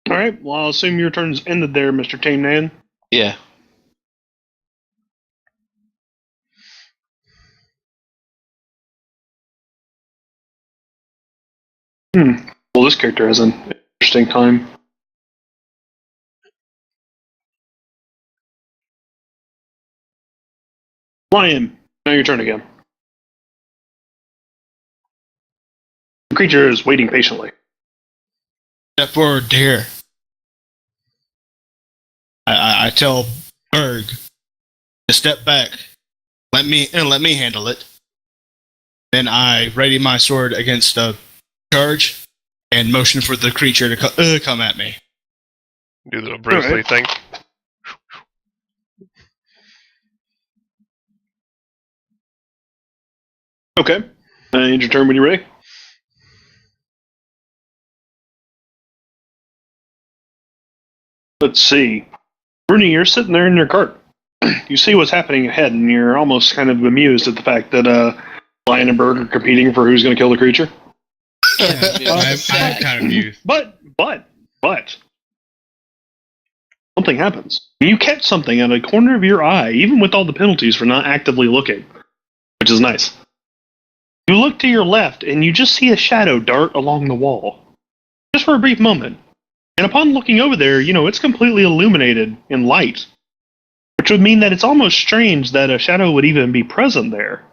All right. Well, I'll assume your turn's ended there, Mr. Tame Yeah. Well, this character has an interesting time. Lion, now your turn again. The creature is waiting patiently. Step forward to here. I tell Berg to step back. Let me handle it. Then I ready my sword against a charge and motion for the creature to come at me. Do the little Bruce Lee Alright. thing. Okay. End your turn when you're ready. Let's see. Bruni, you're sitting there in your cart. You see what's happening ahead, and you're almost kind of amused at the fact that Lion and Berg are competing for who's going to kill the creature. I'm kind of used. But something happens. You catch something out of the corner of your eye, even with all the penalties for not actively looking, which is nice. You look to your left, and you just see a shadow dart along the wall, just for a brief moment. And upon looking over there, it's completely illuminated in light, which would mean that it's almost strange that a shadow would even be present there.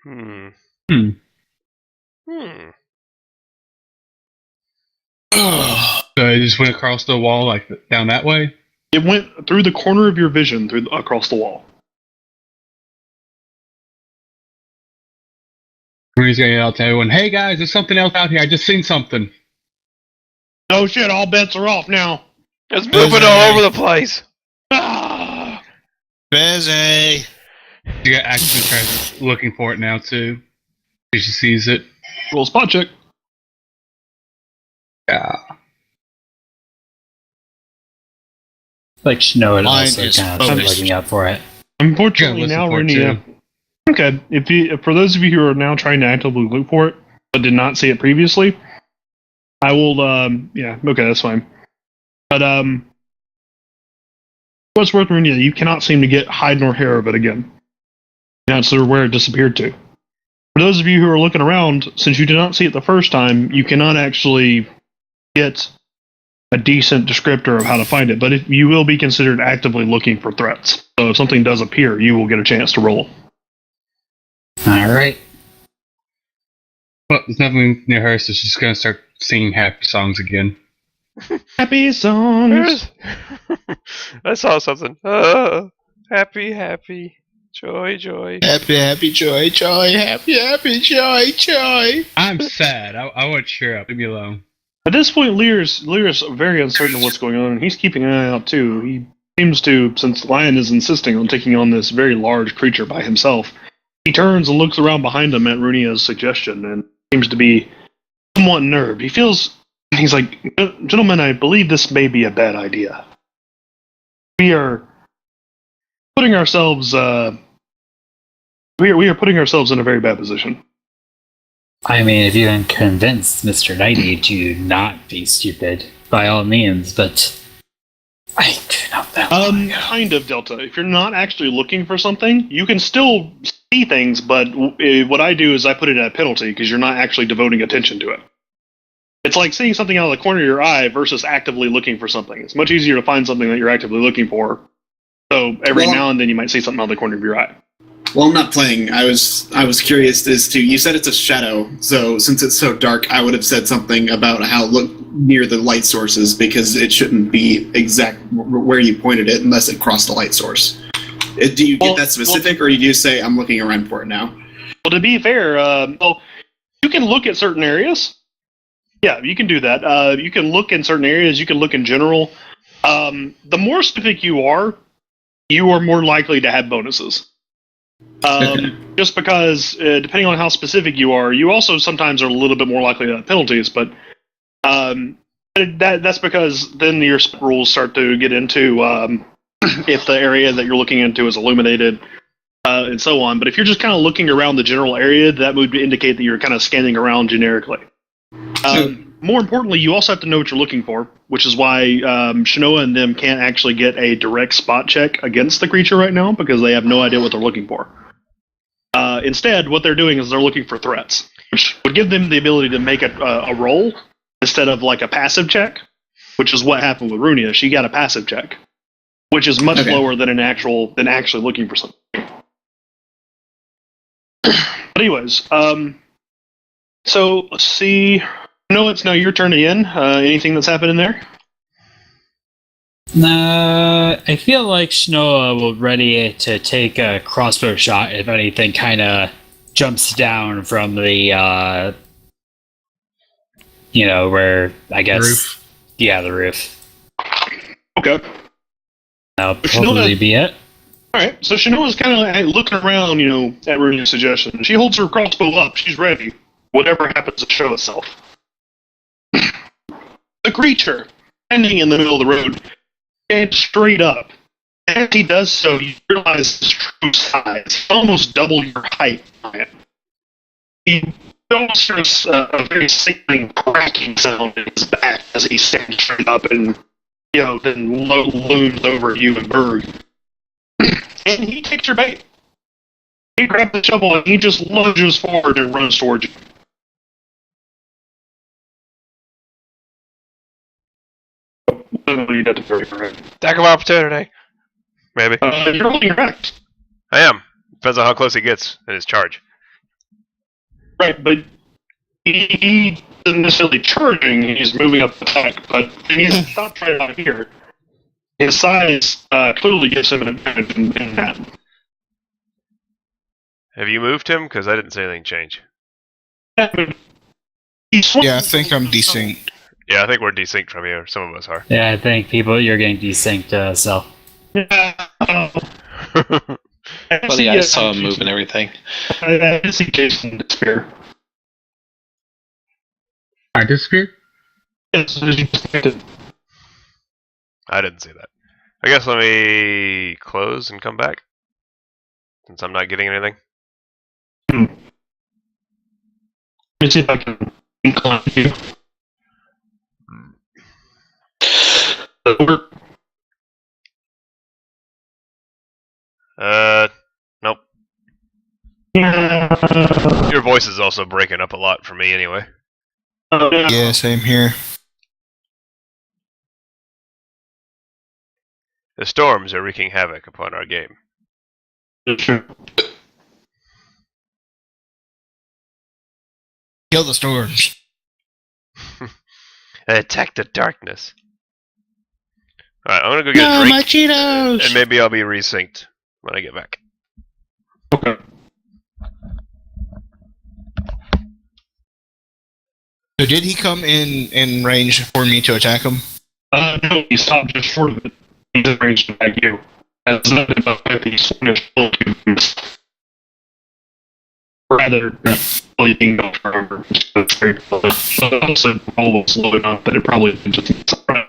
Hmm. Hmm. Hmm. So I just went across the wall, like down that way. It went through the corner of your vision, across the wall. He's going out to everyone. Hey guys, there's something else out here. I just seen something. Oh shit! All bets are off now. It's moving all over the place. Ah! Busy. You got actually tries looking for it now too. She sees it. Roll spot check. Yeah. Like Shinoa Mine also is kind of focused. looking out for it. Unfortunately, Yeah, now listen for it, Runia. Okay, for those of you who are now trying to actively look for it but did not see it previously, I will. Yeah, okay, that's fine. But what's worth Runia? You cannot seem to get hide nor hair of it again. You're not sure where it disappeared to. For those of you who are looking around, since you did not see it the first time, you cannot actually get a decent descriptor of how to find it, but you will be considered actively looking for threats. So if something does appear, you will get a chance to roll. Alright. Well, there's nothing near her, so she's gonna start singing happy songs again. Happy songs! I saw something. Happy, happy. Joy, joy. Happy, happy, joy, joy. Happy, happy, joy, joy. I'm sad. I want to cheer up. Leave me alone. At this point, Lear's very uncertain of what's going on, and he's keeping an eye out too. He seems to, since Lion is insisting on taking on this very large creature by himself, he turns and looks around behind him at Runia's suggestion, and seems to be somewhat nerved. He's like, gentlemen, I believe this may be a bad idea. We are putting ourselves, we are putting ourselves in a very bad position. I mean, if you can convince Mr. Nighty to not be stupid, by all means, but I do not know. Kind of, Delta. If you're not actually looking for something, you can still see things, but what I do is I put it at a penalty because you're not actually devoting attention to it. It's like seeing something out of the corner of your eye versus actively looking for something. It's much easier to find something that you're actively looking for. So every now and then you might see something out of the corner of your eye. Well, I'm not playing. I was curious as to, you said it's a shadow, so since it's so dark, I would have said something about how look near the light sources, because it shouldn't be exact where you pointed it unless it crossed the light source. Do you get that specific, or do you just say, I'm looking around for it now? Well, to be fair, you can look at certain areas. Yeah, you can do that. You can look in certain areas, you can look in general. The more specific you are more likely to have bonuses. Just because, depending on how specific you are, you also sometimes are a little bit more likely to have penalties, but that's because then your rules start to get into if the area that you're looking into is illuminated, and so on. But if you're just kind of looking around the general area, that would indicate that you're kind of scanning around generically. More importantly, you also have to know what you're looking for, which is why Shinoa and them can't actually get a direct spot check against the creature right now, because they have no idea what they're looking for. Instead, what they're doing is they're looking for threats, which would give them the ability to make a roll instead of like a passive check, which is what happened with Runia. She got a passive check, which is much lower than actually looking for something. But anyways, so let's see. No, it's now your turn again. Anything that's happening there? I feel like Shinoa will ready to take a crossbow shot if anything kind of jumps down from the, where, I guess... Roof. Yeah, the roof. Okay. That'll probably be it. Alright, so Shinoa's kind of looking around, at Runia's suggestion. She holds her crossbow up. She's ready. Whatever happens to show itself. The creature, standing in the middle of the road, stands straight up. As he does so, you realize his true size. It's almost double your height on it. He almost hears a very sickening cracking sound in his back as he stands straight up and, then looms over you and Berg. And he takes your bait. He grabs the shovel and he just lunges forward and runs towards you. Attack of opportunity. Maybe. You're holding your back. I am. Depends on how close he gets in his charge. Right, but he isn't necessarily charging, he's moving up the back, but he's stopped right out here. His size clearly gives him an advantage in that. Have you moved him? Because I didn't see anything change. Yeah, I think I'm desynced. Yeah, I think we're desynced from you. Some of us are. Yeah, I think you're getting desynced, so. Well, yeah, I saw him move and everything. I did see Jason disappear. I disappeared? Yes, as you disconnected. I didn't see that. I guess let me close and come back. Since I'm not getting anything. Let me see if I can incline you. Nope. Yeah. Your voice is also breaking up a lot for me anyway. Yeah, same here. The storms are wreaking havoc upon our game. Sure. Kill the storms. Attack the darkness. Alright, I'm gonna go get a drink. My Cheetos! And maybe I'll be resynced when I get back. Okay. So did he come in range for me to attack him? No, he stopped just short of it. He just ranged to attack you. As noted above, he swung his full to miss. Rather, bleeding no forever. It's very close. So also, almost slow enough that it probably just missed. I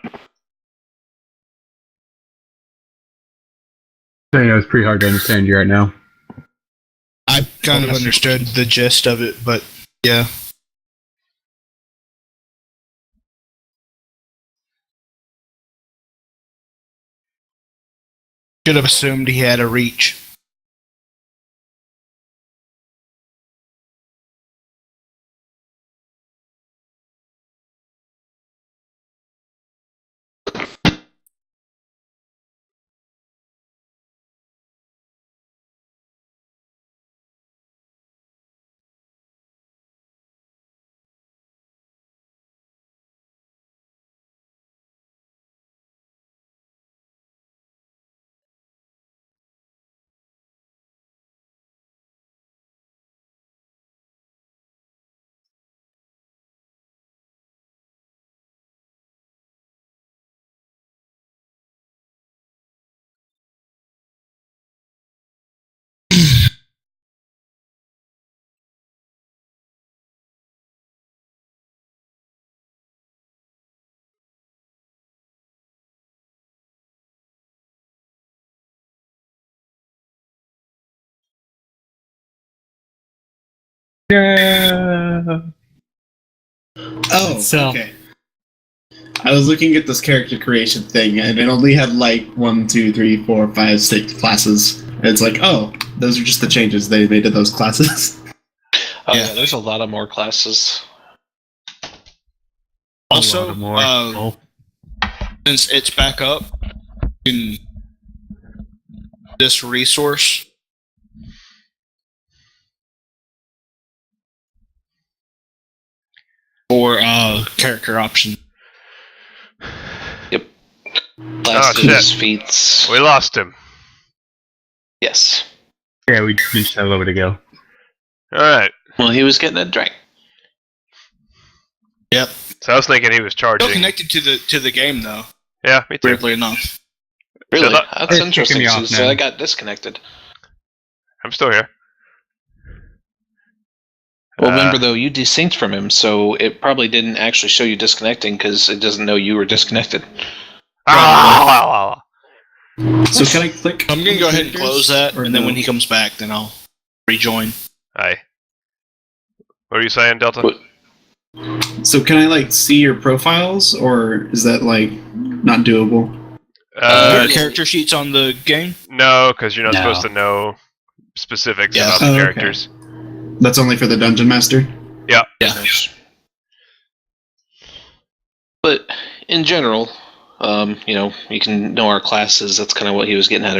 know it's pretty hard to understand you right now. I kind of understood the gist of it, but yeah. Should have assumed he had a reach. Yeah. Oh, So- okay. I was looking at this character creation thing, and it only had like 1, 2, 3, 4, 5, 6 classes. And it's like, oh, those are just the changes they made to those classes. Oh, Yeah. yeah, there's a lot of more classes. Also, A lot more. since it's back up in this resource, for character option. Classes, shit. feats. We lost him. Yes. Yeah, we just had a little bit to go. Alright. Well, he was getting a drink. Yep. So I was thinking he was charging. Still connected to the game though. Yeah, me too. Weirdly enough. Really? that- That's It's interesting. kicking me off So now. I got disconnected. I'm still here. Well, remember though, you desynced from him, so it probably didn't actually show you disconnecting because it doesn't know you were disconnected. So can I click? I'm gonna go ahead and characters? close that, Or and then no? when he comes back, then I'll rejoin. Hi. What are you saying, Delta? What? So can I like see your profiles, or is that like not doable? Character sheets on the game. No, because you're not No. supposed to know specifics Yeah. about the Oh, okay. characters. That's only for the dungeon master. Yeah. But in general, you can know our classes. That's kind of what he was getting at